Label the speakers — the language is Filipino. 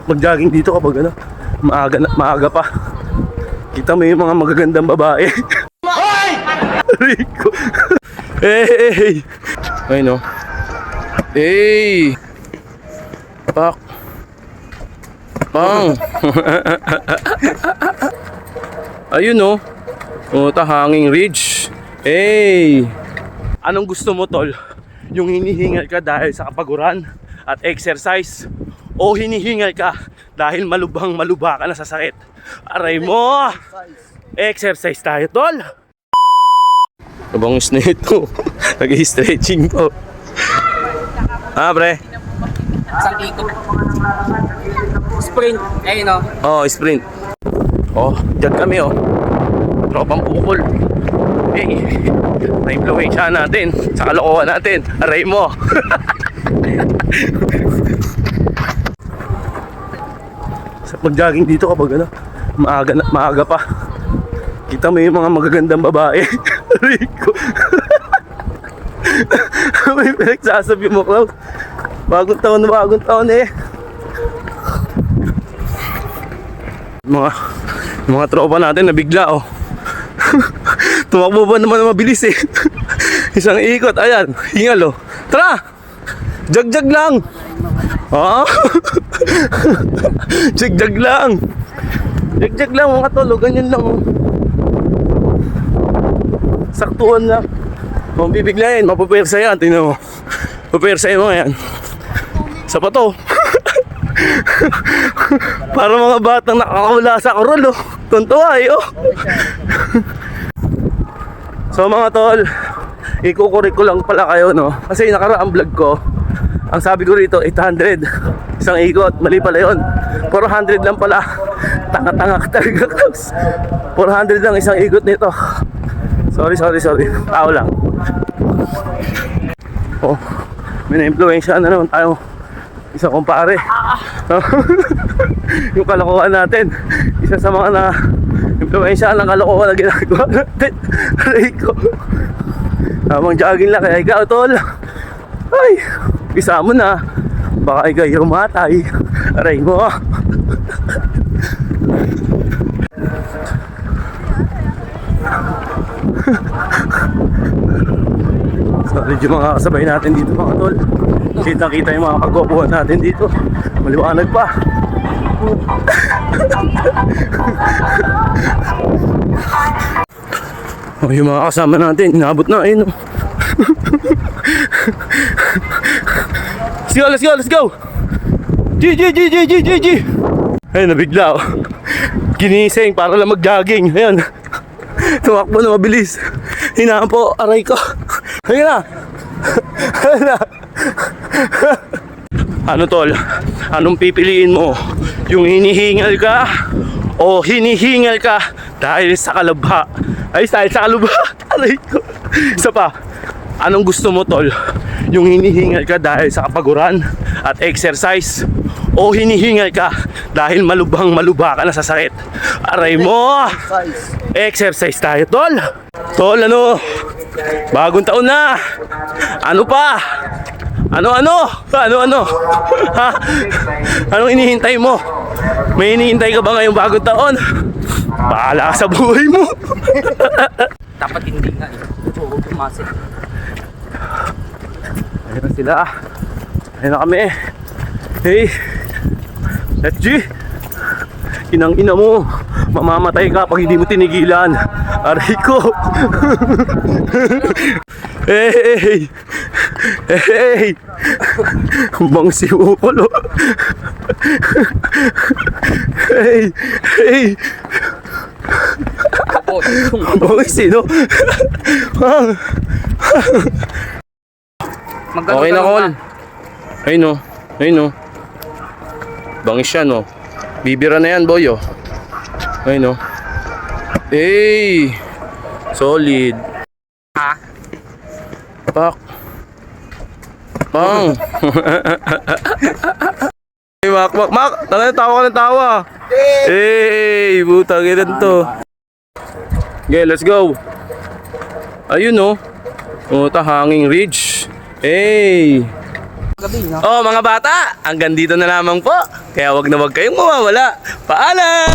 Speaker 1: mag-jogging dito kapag ano, maaga pa. Kita mo yung mga magagandang babae. Rico. Hey! Ay no. Hey! Pak. Pang. Ayun no. Oh, Hanging Ridge. Hey! Anong gusto mo, tol? Yung hinihingal ka dahil sa kapaguran at exercise, o hinihingal ka dahil malubha ka na sa sakit? Aray mo! Exercise tayo, tol! Kabangos na ito. Nag-stretching po. Pre?
Speaker 2: Isang ikot. Sprint. Ayun o.
Speaker 1: Oh, sprint. Oh, dyan kami oh. Tropang pukol. Hey, na-influensya natin sa kalokohan natin. Aray mo. Sa mag-jogging dito kapag ano, maaga pa. Kita mo yung mga magagandang babae. Rico. May pinagsasabi mo, Klaus. Bagong taon eh. Mga tropa natin nabigla oh. Tumakbo ba naman na mabilis eh. Isang ikot, ayan, hingal oh. Tara! Jag lang! Ah? Jag lang! Jag lang mga tolo, ganyan lang oh. Saktuhan lang. Kung bibiglayin, mapupersa yan, tingnan mo. Pupersahin mo yan. Sa pato. Para mga batang nakakawala sa korol oh. Tuntua eh oh. So mga tol, ikukurik ko lang pala kayo no. Kasi nakaraang vlog ko, ang sabi ko rito 800 isang ikot, mali pala yun. 400 lang pala. Tanga-tanga ka talaga, Klaus. 400 lang isang ikot nito. Sorry. Tao lang. Oh, may na-influensya na naman tayo. Isa kumpare. Yung kalokohan natin, isa sa mga na-influensya ng kalokohan na ginagawa natin. Rico. Habang jogging lang, kaya ikaw tol, ay, isa mo na. Baka ikaw yung matay. Aray mo. Sorry yung mga kasabay natin dito mga tol. Kita yung mga kagwapuhan natin dito. Maliwanag pa. Oh, yung mga kasama natin, inabot na, ayun oh. Let's go! G! Ayun, nabigla oh. Ginising para lang mag-jogging. Ayun. Tumakbo na mabilis. Hinaan po, aray ko. Ayun na. Ano tol? Anong pipiliin mo? Yung hinihingal ka o hinihingal ka dahil sa kalubha? Ay, dahil sa kalubha. Aray ko. Isa pa. Anong gusto mo tol? Yung hinihingal ka dahil sa kapaguran at exercise, o hinihingal ka dahil malubha ka na sa sakit? Aray mo! Exercise tayo tol. Tol ano? Bagong taon na. Ano pa? Ano? Ha? Anong inihintay mo? May inihintay ka ba ngayong bagong taon? Bahala ka sa buhay mo.
Speaker 2: Dapat hindi nga eh. Oo, bumasi.
Speaker 1: Ayun na sila. Ayun na kami. Hey, let's G. Inang-ina mo, mamamatay ka pag hindi mo tinigilan. Aray ko. Hey. Bang si Upolo. Hey. Bang sino? Okay na, Col. Ayun no. Bangis siya no. Bibira na yan, boy oh. Ayun no. Hey! Solid.
Speaker 2: Ha?
Speaker 1: Pak. Pang. Hey, Mak. Tawa ka ng tawa. Hey! Butang ilan to. Okay, let's go. Ayun no. Oh, Hanging Ridge. Hey!
Speaker 2: Gabi, no?
Speaker 1: Oh mga bata, hanggang dito na lamang po. Kaya wag na wag kayong mawawala. Paalam!